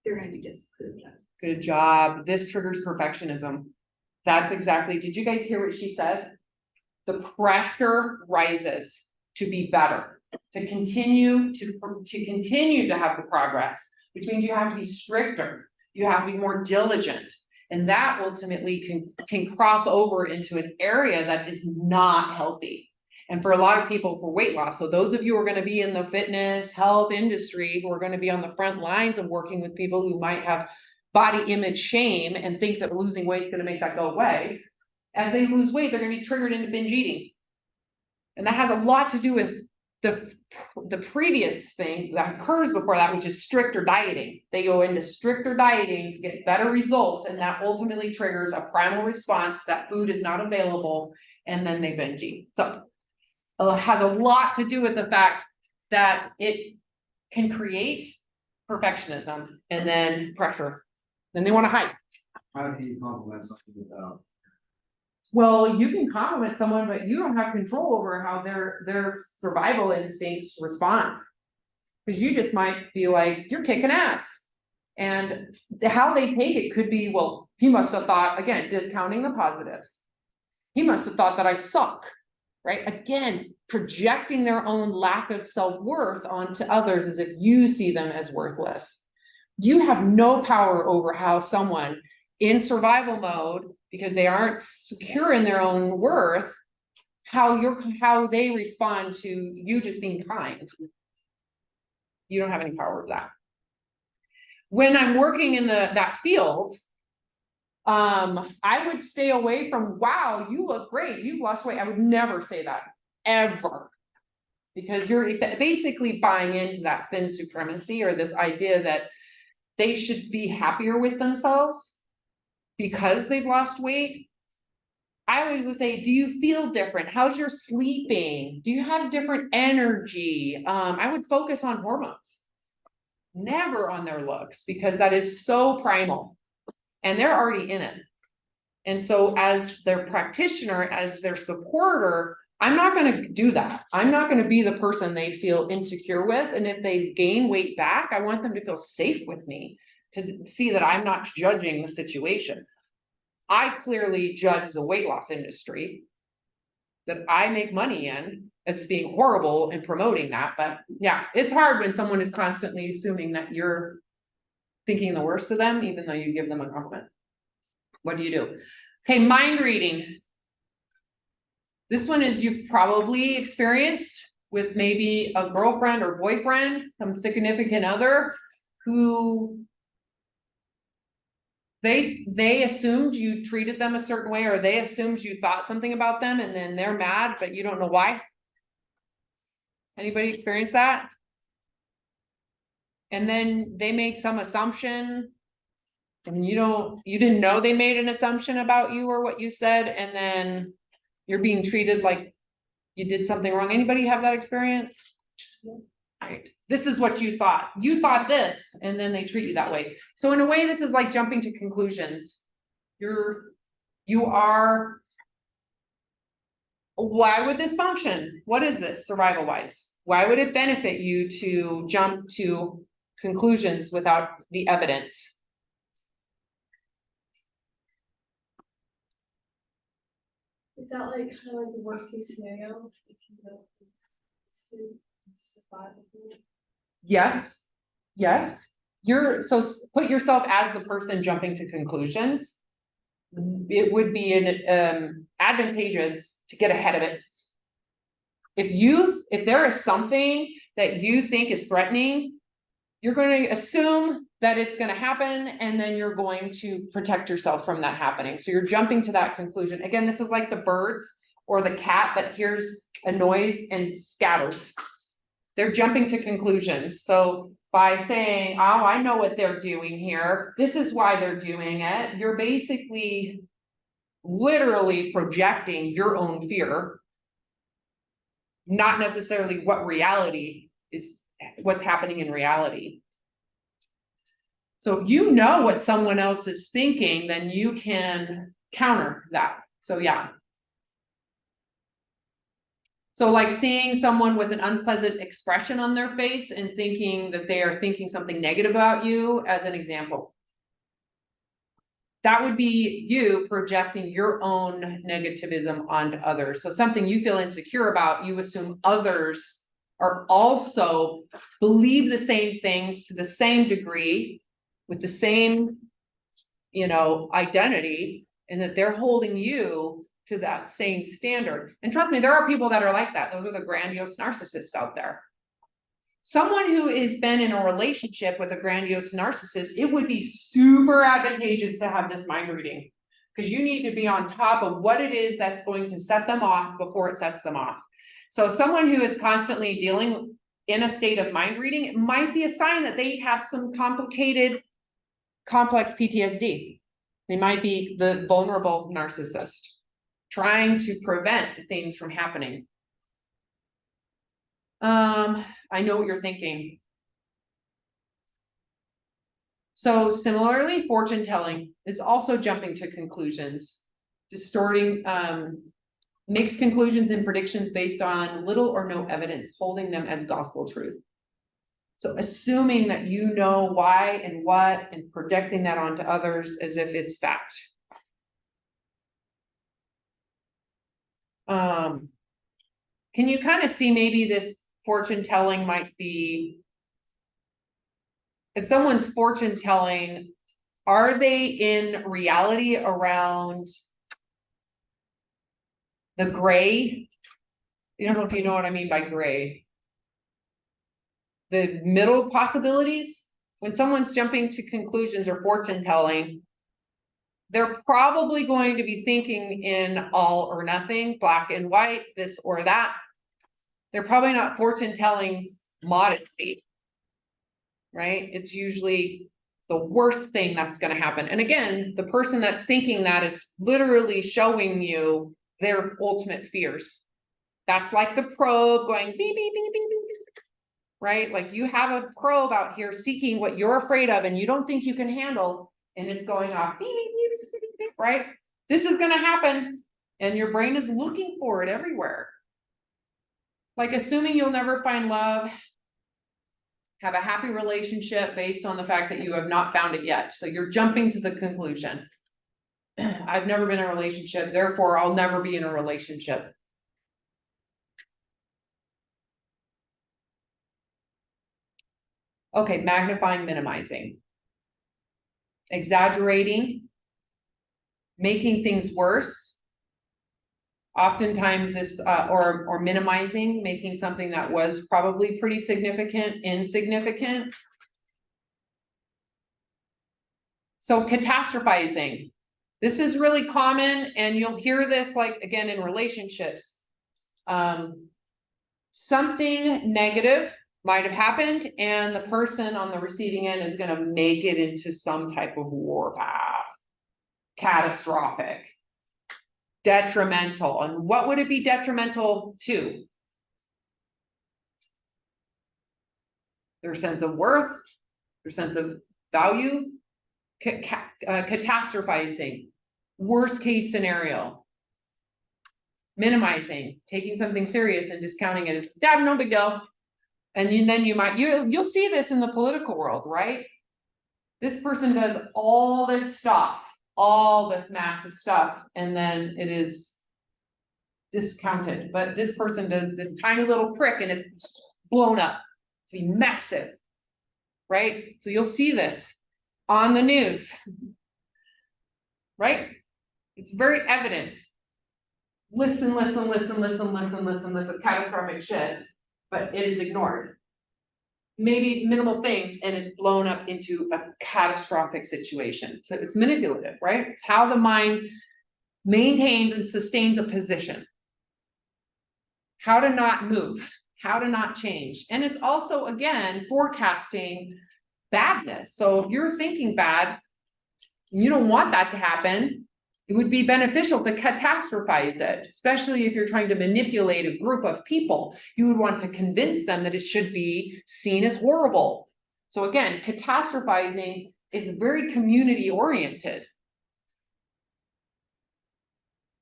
they're gonna be disapproved of. Good job. This triggers perfectionism. That's exactly, did you guys hear what she said? The pressure rises to be better, to continue to have the progress, which means you have to be stricter. You have to be more diligent. And that ultimately can cross over into an area that is not healthy. And for a lot of people, for weight loss, so those of you who are going to be in the fitness, health industry, who are going to be on the front lines of working with people who might have body image shame and think that losing weight is going to make that go away, as they lose weight, they're going to be triggered into binge eating. And that has a lot to do with the previous thing that occurs before that, which is stricter dieting. They go into stricter dieting to get better results, and that ultimately triggers a primal response that food is not available, and then they binge eat. So it has a lot to do with the fact that it can create perfectionism and then pressure. Then they want to hide. How can you compliment something without? Well, you can compliment someone, but you don't have control over how their survival instincts respond. Cause you just might be like, you're kicking ass. And how they take it could be, well, he must have thought, again, discounting the positives. He must have thought that I suck, right? Again, projecting their own lack of self-worth onto others as if you see them as worthless. You have no power over how someone in survival mode, because they aren't secure in their own worth, how they respond to you just being kind. You don't have any power over that. When I'm working in that field, I would stay away from, wow, you look great, you've lost weight. I would never say that, ever. Because you're basically buying into that thin supremacy, or this idea that they should be happier with themselves because they've lost weight. I would say, do you feel different? How's your sleeping? Do you have different energy? I would focus on hormones, never on their looks, because that is so primal and they're already in it. And so as their practitioner, as their supporter, I'm not going to do that. I'm not going to be the person they feel insecure with. And if they gain weight back, I want them to feel safe with me, to see that I'm not judging the situation. I clearly judge the weight loss industry that I make money in as being horrible and promoting that. But yeah, it's hard when someone is constantly assuming that you're thinking the worst of them, even though you give them a compliment. What do you do? Okay, mind reading. This one is you've probably experienced with maybe a girlfriend or boyfriend, some significant other, who they assumed you treated them a certain way, or they assumed you thought something about them, and then they're mad, but you don't know why. Anybody experience that? And then they make some assumption, and you didn't know they made an assumption about you or what you said, and then you're being treated like you did something wrong. Anybody have that experience? Right. This is what you thought. You thought this, and then they treat you that way. So in a way, this is like jumping to conclusions. You are, why would this function? What is this survival wise? Why would it benefit you to jump to conclusions without the evidence? Is that like kind of like the worst case scenario? If you know, it's survival. Yes, yes. So put yourself as the person jumping to conclusions. It would be an advantageous to get ahead of it. If there is something that you think is threatening, you're going to assume that it's going to happen, and then you're going to protect yourself from that happening. So you're jumping to that conclusion. Again, this is like the birds or the cat that hears a noise and scatters. They're jumping to conclusions. So by saying, oh, I know what they're doing here, this is why they're doing it, you're basically literally projecting your own fear, not necessarily what reality is, what's happening in reality. So if you know what someone else is thinking, then you can counter that. So yeah. So like seeing someone with an unpleasant expression on their face and thinking that they are thinking something negative about you, as an example. That would be you projecting your own negativism onto others. So something you feel insecure about, you assume others are also believe the same things to the same degree, with the same, identity, and that they're holding you to that same standard. And trust me, there are people that are like that. Those are the grandiose narcissists out there. Someone who has been in a relationship with a grandiose narcissist, it would be super advantageous to have this mind reading, because you need to be on top of what it is that's going to set them off before it sets them off. So someone who is constantly dealing in a state of mind reading, it might be a sign that they have some complex PTSD. They might be the vulnerable narcissist, trying to prevent things from happening. I know what you're thinking. So similarly, fortune telling is also jumping to conclusions, distorting, mixed conclusions and predictions based on little or no evidence, holding them as gospel truth. So assuming that you know why and what and projecting that onto others as if it's fact. Can you kind of see maybe this fortune telling might be, if someone's fortune telling, are they in reality around the gray? I don't know if you know what I mean by gray. The middle possibilities, when someone's jumping to conclusions or fortune telling, they're probably going to be thinking in all or nothing, black and white, this or that. They're probably not fortune telling modesty, right? It's usually the worst thing that's going to happen. And again, the person that's thinking that is literally showing you their ultimate fears. That's like the probe going beep, beep, beep, beep, beep, right? Like you have a probe out here seeking what you're afraid of and you don't think you can handle, and it's going off, beep, beep, beep, beep, beep, right? This is going to happen, and your brain is looking for it everywhere. Like assuming you'll never find love, have a happy relationship based on the fact that you have not found it yet. So you're jumping to the conclusion. I've never been in a relationship, therefore I'll never be in a relationship. Okay, magnifying, minimizing. Exaggerating. Making things worse. Oftentimes this, or minimizing, making something that was probably pretty significant, insignificant. So catastrophizing. This is really common, and you'll hear this like again in relationships. Something negative might have happened, and the person on the receiving end is going to make it into some type of warpath. Catastrophic. Detrimental. And what would it be detrimental to? Their sense of worth, their sense of value. Catastrophizing. Worst case scenario. Minimizing, taking something serious and discounting it as no big deal. And then you'll see this in the political world, right? This person does all this stuff, all this massive stuff, and then it is discounted. But this person does this tiny little prick and it's blown up to be massive, right? So you'll see this on the news, right? It's very evident. Listen, catastrophic shit, but it is ignored. Maybe minimal things, and it's blown up into a catastrophic situation. So it's manipulative, right? It's how the mind maintains and sustains a position. How to not move, how to not change. And it's also, again, forecasting badness. So if you're thinking bad, you don't want that to happen, it would be beneficial to catastrophize it, especially if you're trying to manipulate a group of people. You would want to convince them that it should be seen as horrible. So again, catastrophizing is very community oriented.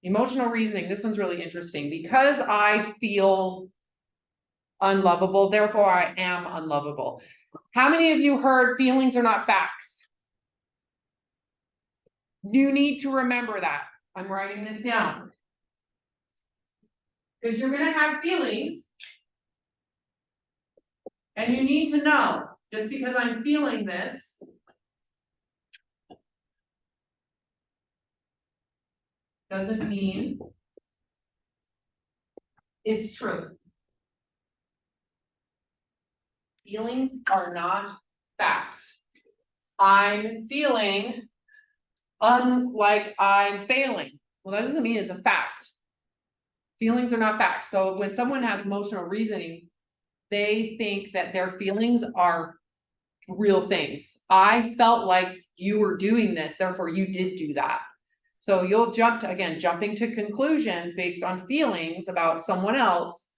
Emotional reasoning, this one's really interesting. Because I feel unlovable, therefore I am unlovable. How many of you heard feelings are not facts? You need to remember that. I'm writing this down. Because you're going to have feelings. And you need to know, just because I'm feeling this, doesn't mean it's true. Feelings are not facts. I'm feeling like I'm failing. Well, that doesn't mean it's a fact. Feelings are not facts. So when someone has emotional reasoning, they think that their feelings are real things. I felt like you were doing this, therefore you did do that. So you'll jump to, again, jumping to conclusions based on feelings about someone else.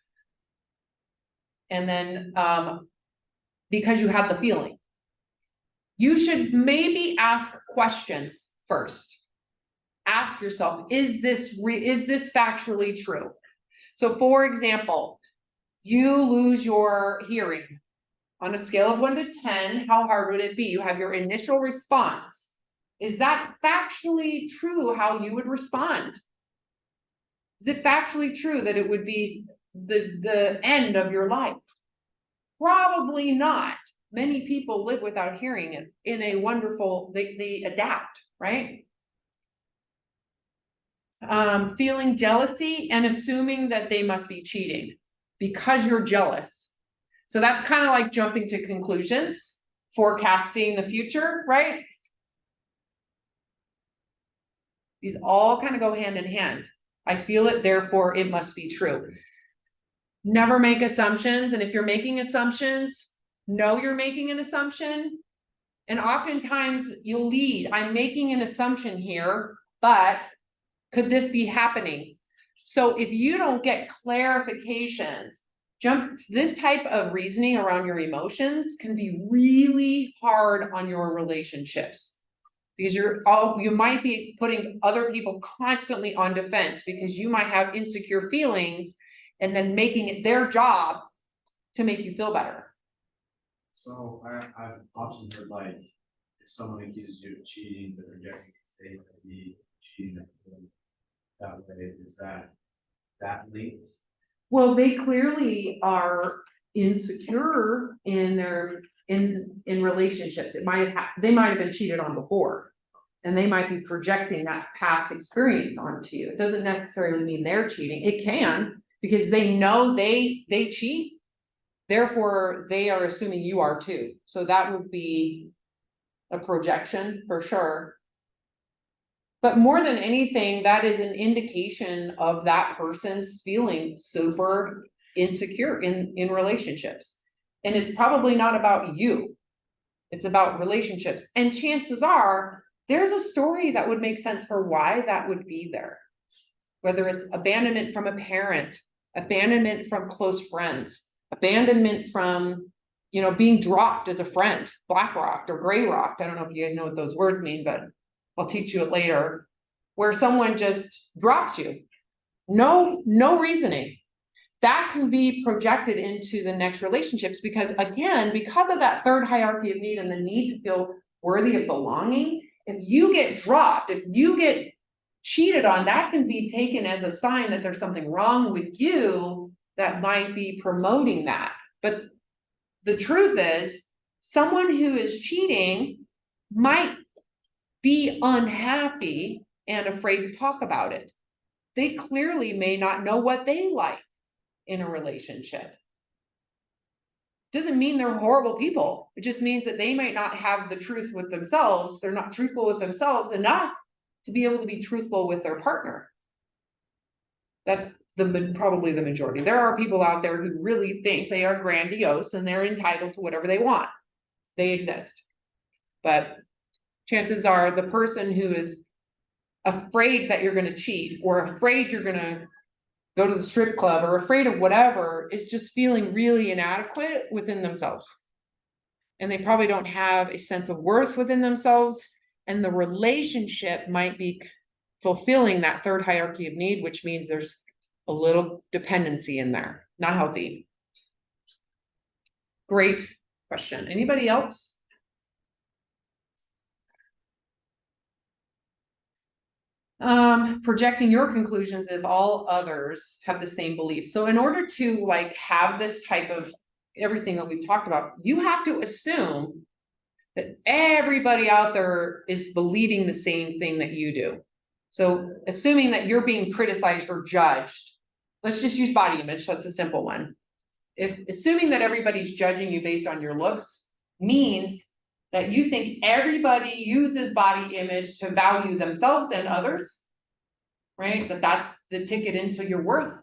And then because you had the feeling. You should maybe ask questions first. Ask yourself, is this factually true? So for example, you lose your hearing. on a scale of 1 to 10, how hard would it be? You have your initial response. Is that factually true how you would respond? Is it factually true that it would be the end of your life? Probably not. Many people live without hearing it in a wonderful, they adapt, right? Feeling jealousy and assuming that they must be cheating because you're jealous. So that's kind of like jumping to conclusions, forecasting the future, right? These all kind of go hand in hand. I feel it, therefore it must be true. Never make assumptions. And if you're making assumptions, know you're making an assumption. And oftentimes you'll lead, I'm making an assumption here, but could this be happening? So if you don't get clarification, this type of reasoning around your emotions can be really hard on your relationships. Because you might be putting other people constantly on defense because you might have insecure feelings and then making it their job to make you feel better. So I've often heard like, if someone accuses you of cheating, but rejecting the state of the cheating that way, is that linked? Well, they clearly are insecure in their in relationships. They might have been cheated on before, and they might be projecting that past experience onto you. It doesn't necessarily mean they're cheating. It can, because they know they cheat, therefore they are assuming you are too. So that would be a projection for sure. But more than anything, that is an indication of that person's feeling super insecure in relationships. And it's probably not about you. It's about relationships. And chances are there's a story that would make sense for why that would be there. Whether it's abandonment from a parent, abandonment from close friends, abandonment from, being dropped as a friend, black rocked or gray rocked. I don't know if you guys know what those words mean, but I'll teach you it later, where someone just drops you. No reasoning. That can be projected into the next relationships because, again, because of that third hierarchy of need and the need to feel worthy of belonging, if you get dropped, if you get cheated on, that can be taken as a sign that there's something wrong with you that might be promoting that. But the truth is, someone who is cheating might be unhappy and afraid to talk about it. They clearly may not know what they like in a relationship. Doesn't mean they're horrible people. It just means that they might not have the truth with themselves. They're not truthful with themselves enough to be able to be truthful with their partner. That's probably the majority. There are people out there who really think they are grandiose and they're entitled to whatever they want. They exist. But chances are the person who is afraid that you're going to cheat or afraid you're going to go to the strip club or afraid of whatever is just feeling really inadequate within themselves. And they probably don't have a sense of worth within themselves. And the relationship might be fulfilling that third hierarchy of need, which means there's a little dependency in there. Not healthy. Great question. Anybody else? Projecting your conclusions if all others have the same beliefs. So in order to have this type of everything that we've talked about, you have to assume that everybody out there is believing the same thing that you do. So assuming that you're being criticized or judged, let's just use body image. That's a simple one. Assuming that everybody's judging you based on your looks means that you think everybody uses body image to value themselves and others, right? But that's the ticket into your worth.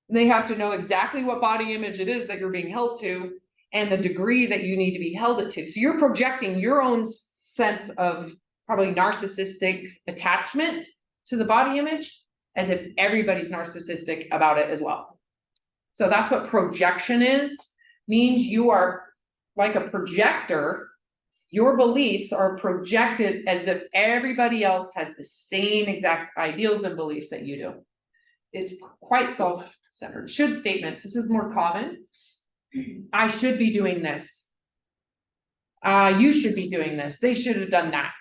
They have to know exactly what body image it is that you're being held to and the degree that you need to be held it to. So you're projecting your own sense of probably narcissistic attachment to the body image as if everybody's narcissistic about it as well. So that's what projection is. Means you are like a projector. Your beliefs are projected as if everybody else has the same exact ideals and beliefs that you do. It's quite self-centered. Should statements. This is more common. I should be doing this. You should be doing this. They should have done that.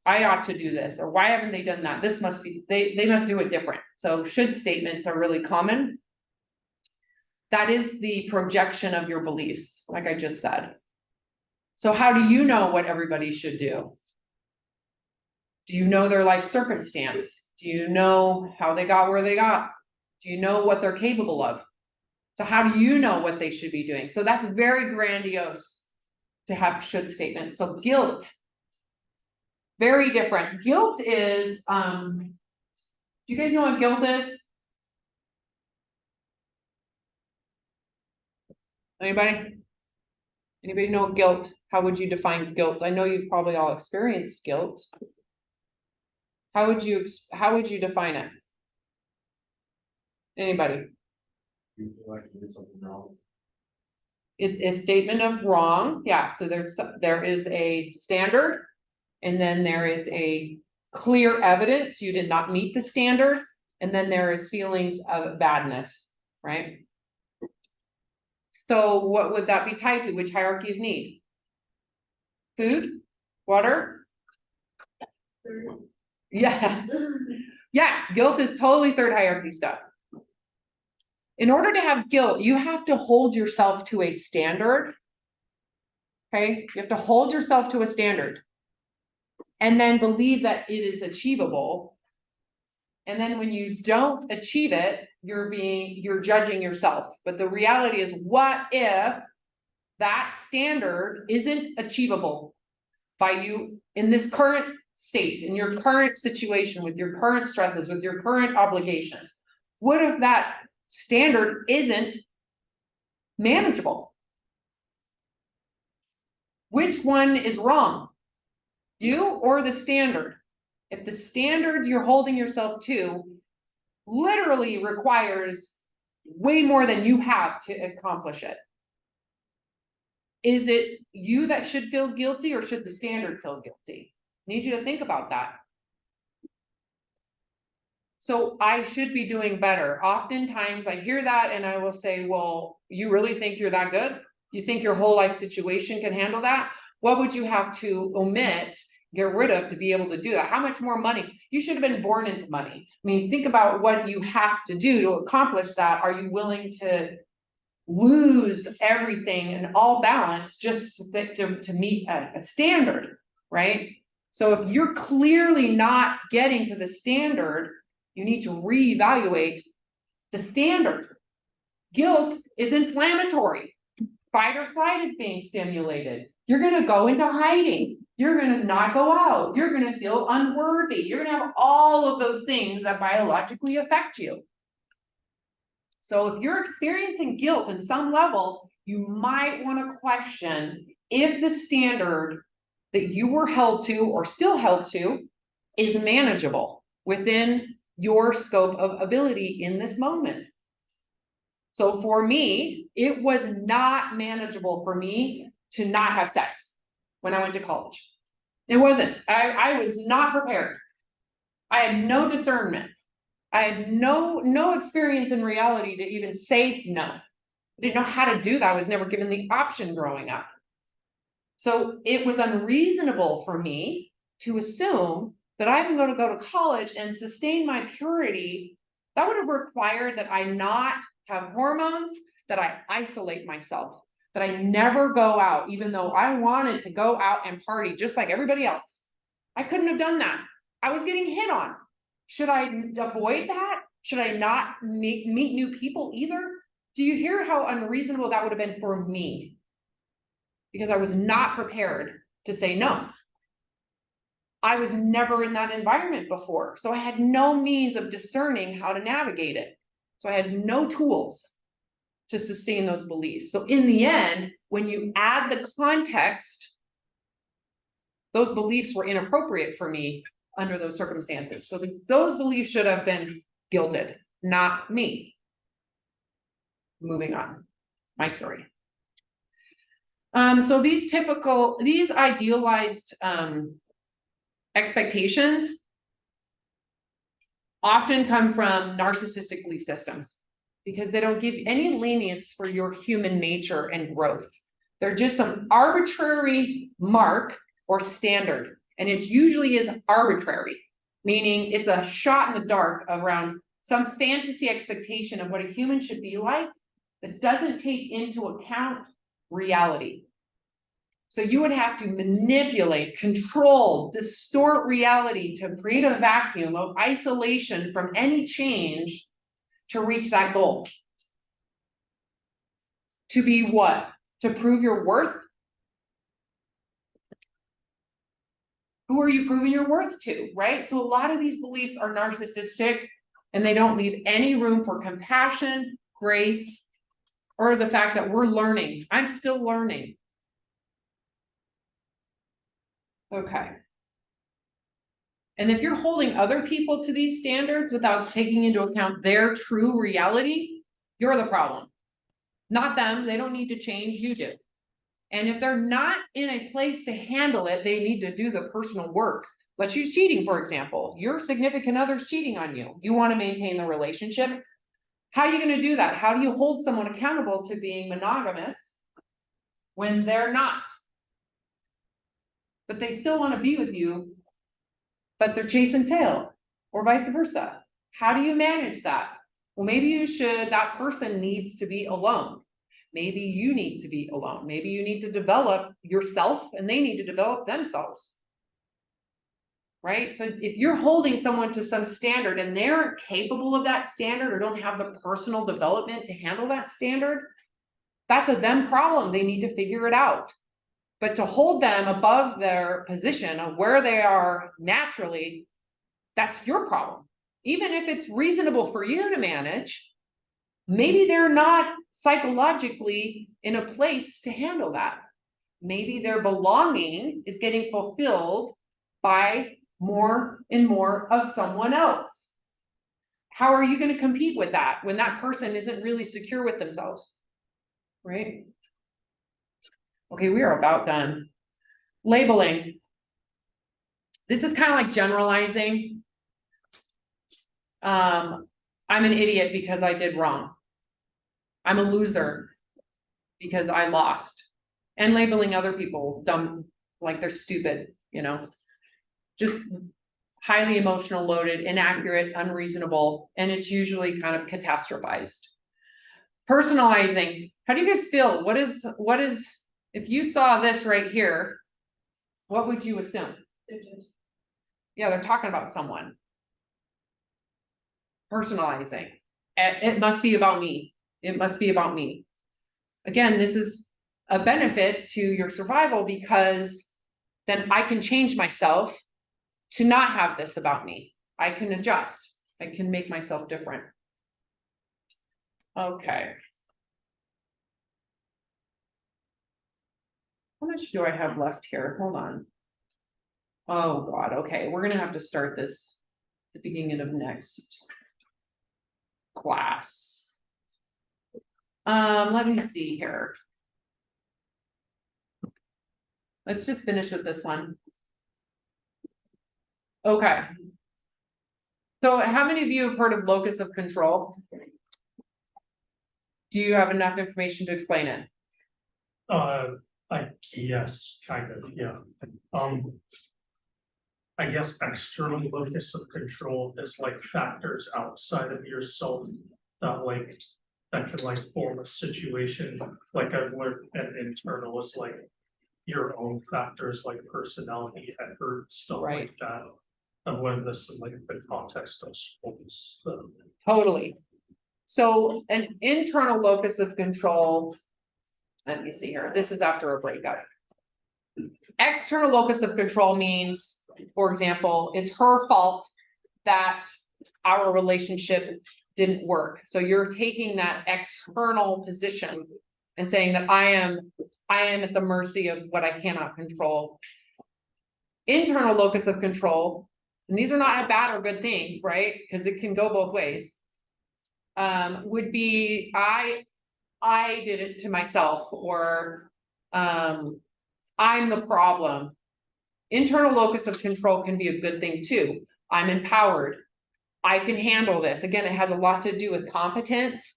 I ought to do this, or why haven't they done that? This must be, they must do it different. So should statements are really common. That is the projection of your beliefs, like I just said. So how do you know what everybody should do? Do you know their life circumstance? Do you know how they got where they got? Do you know what they're capable of? So how do you know what they should be doing? So that's very grandiose to have should statements. So guilt, very different. Guilt is, do you guys know what guilt is? Anybody? Anybody know guilt? How would you define guilt? I know you've probably all experienced guilt. How would you define it? Anybody? You feel like you did something wrong. It's a statement of wrong, yeah, so there is a standard. And then there is a clear evidence you did not meet the standard, and then there is feelings of badness, right? So what would that be tied to? Which hierarchy of need? Food, water? Yes. Yes, guilt is totally third hierarchy stuff. In order to have guilt, you have to hold yourself to a standard. Okay, you have to hold yourself to a standard. And then believe that it is achievable. And then when you don't achieve it, you're judging yourself. But the reality is, what if that standard isn't achievable by you in this current state, in your current situation, with your current stresses, with your current obligations? What if that standard isn't manageable? Which one is wrong? You or the standard? If the standard you're holding yourself to literally requires way more than you have to accomplish it, is it you that should feel guilty, or should the standard feel guilty? I need you to think about that. So I should be doing better. Oftentimes I hear that and I will say, well, you really think you're that good? You think your whole life situation can handle that? What would you have to omit, get rid of, to be able to do that? How much more money? You should have been born into money. I mean, think about what you have to do to accomplish that. Are you willing to lose everything and all balance just to meet a standard, right? So if you're clearly not getting to the standard, you need to reevaluate the standard. Guilt is inflammatory. Fight or flight is being stimulated. You're going to go into hiding. You're going to not go out. You're going to feel unworthy. You're going to have all of those things that biologically affect you. So if you're experiencing guilt in some level, you might want to question if the standard that you were held to or still held to is manageable within your scope of ability in this moment. So for me, it was not manageable for me to not have sex when I went to college. It wasn't. I was not prepared. I had no discernment. I had no experience in reality to even say no. I didn't know how to do that. I was never given the option growing up. So it was unreasonable for me to assume that I'm going to go to college and sustain my purity. That would have required that I not have hormones, that I isolate myself, that I never go out, even though I wanted to go out and party just like everybody else. I couldn't have done that. I was getting hit on. Should I avoid that? Should I not meet new people either? Do you hear how unreasonable that would have been for me? Because I was not prepared to say no. I was never in that environment before, so I had no means of discerning how to navigate it. So I had no tools to sustain those beliefs. So in the end, when you add the context, those beliefs were inappropriate for me under those circumstances. So those beliefs should have been guilted, not me. Moving on, my story. So these idealized expectations often come from narcissistic belief systems. because they don't give any lenience for your human nature and growth. They're just some arbitrary mark or standard, and it usually is arbitrary, meaning it's a shot in the dark around some fantasy expectation of what a human should be like that doesn't take into account reality. So you would have to manipulate, control, distort reality to create a vacuum of isolation from any change to reach that goal. To be what? To prove your worth? Who are you proving your worth to, right? So a lot of these beliefs are narcissistic and they don't leave any room for compassion, grace, or the fact that we're learning. I'm still learning. Okay. And if you're holding other people to these standards without taking into account their true reality, you're the problem. Not them, they don't need to change, you do. And if they're not in a place to handle it, they need to do the personal work. Let's use cheating, for example. Your significant other's cheating on you. You want to maintain the relationship. How are you going to do that? How do you hold someone accountable to being monogamous when they're not? But they still want to be with you, but they're chasing tail, or vice versa. How do you manage that? Well, maybe that person needs to be alone. Maybe you need to be alone. Maybe you need to develop yourself and they need to develop themselves. Right? So if you're holding someone to some standard and they're capable of that standard or don't have the personal development to handle that standard, that's a them problem. They need to figure it out. But to hold them above their position of where they are naturally, that's your problem. Even if it's reasonable for you to manage, maybe they're not psychologically in a place to handle that. Maybe their belonging is getting fulfilled by more and more of someone else. How are you going to compete with that when that person isn't really secure with themselves? Right? Okay, we are about done. Labeling. This is kind of like generalizing. I'm an idiot because I did wrong. I'm a loser because I lost. And labeling other people dumb, like they're stupid, you know, just highly emotional loaded, inaccurate, unreasonable, and it's usually kind of catastrophized. Personalizing. How do you guys feel? What is, if you saw this right here, what would you assume? Yeah, they're talking about someone. Personalizing. It must be about me. It must be about me. Again, this is a benefit to your survival because then I can change myself to not have this about me. I can adjust. I can make myself different. Okay. How much do I have left here? Hold on. Oh God, okay. We're gonna have to start this at the beginning of next class. Let me see here. Let's just finish with this one. Okay. So how many of you have heard of locus of control? Do you have enough information to explain it? Yes, kind of, yeah. I guess external locus of control is like factors outside of yourself that can like form a situation. Like I've learned, and internal is like your own factors like personality, effort, stuff Right. like that. I've learned this in like the context of schools. Totally. So an internal locus of control, let me see here. This is after a breakup. External locus of control means, for example, it's her fault that our relationship didn't work. So you're taking that external position and saying that I am at the mercy of what I cannot control. Internal locus of control, and these are not a bad or good thing, right? Because it can go both ways. Would be I did it to myself, or I'm the problem. Internal locus of control can be a good thing too. I'm empowered. I can handle this. Again, it has a lot to do with competence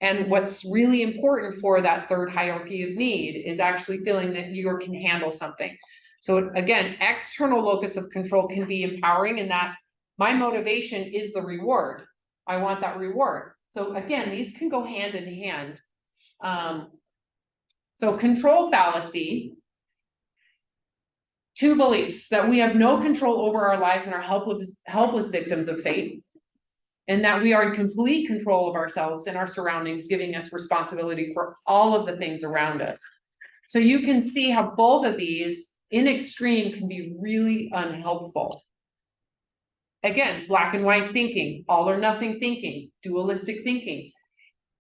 And what's really important for that third hierarchy of need is actually feeling that you can handle something. So again, external locus of control can be empowering in that my motivation is the reward. I want that reward. So again, these can go hand in hand. So control fallacy. Two beliefs: that we have no control over our lives and are helpless victims of fate. And that we are in complete control of ourselves and our surroundings, giving us responsibility for all of the things around us. So you can see how both of these in extreme can be really unhelpful. Again, black and white thinking, all or nothing thinking, dualistic thinking.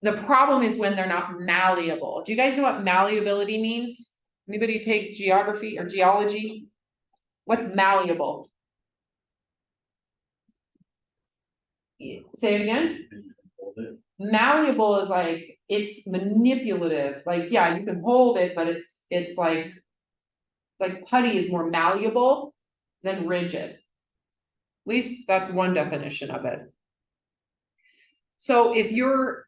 The problem is when they're not malleable. Do you guys know what malleability means? Anybody take geography or geology? What's malleable? Say it again. Hold it. Malleable is like, it's manipulative, like, yeah, you can hold it, but it's like putty is more malleable than rigid. At least that's one definition of it. So if you're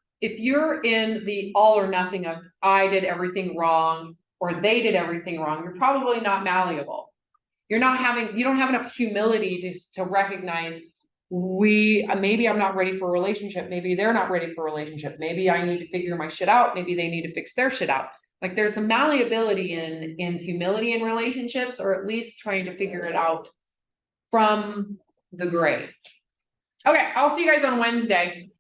in the all or nothing of I did everything wrong or they did everything wrong, you're probably not malleable. You don't have enough humility to recognize maybe I'm not ready for a relationship, maybe they're not ready for a relationship, maybe I need to figure my shit out, maybe they need to fix their shit out. Like there's some malleability in humility in relationships, or at least trying to figure it out from the gray. Okay, I'll see you guys on Wednesday.